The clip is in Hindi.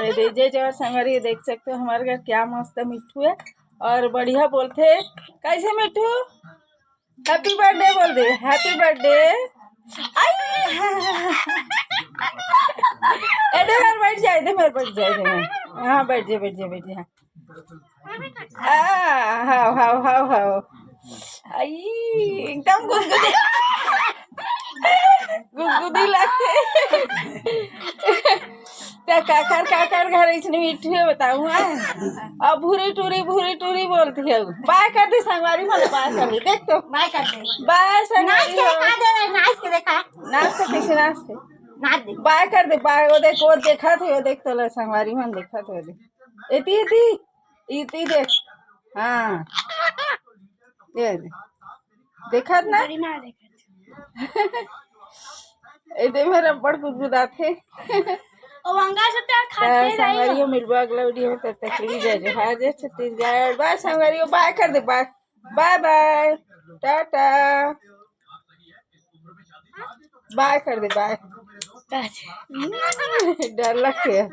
जय जवाहर संगवारी देख सकते हो हमारे घर क्या मस्त मिट्ठू है और बढ़िया बोलते हैं। कैसे मिट्ठू हैप्पी बर्थडे बोल दे, हैप्पी बर्थडे। इधर बैठ जाए, इधर मेरे बैठ जाए, हाँ बैठ जाए बैठ जाए बैठ जाए। हाँ हाँ हाँ हाँ आई एकदम गुदगुदी गुदगुदी लगते। क्या काकर घर इसने मिट्टी है बताऊँ अब भूरी टूरी बोलती है। बाय कर दी संगवारी वाले, बाय कर दी, देख तो बाय कर दे, बाय संगवारी नाच के देखा नाच दे, बाय कर दे, बाय वो देख, वो देखा थे, वो देख तो संगवारी मन देखा थे, देख इती देख, हाँ ये देखा ना इधर मेरा बड़ गुदगुदाथे। संगवारियों मिलवा अगला वीडियो में, तब तक ली जय जय छत्तीसगढ़। बाय संगवारियों, बाय कर दे, bye bye bye tata, bye कर दे, बाय। डर लगते है।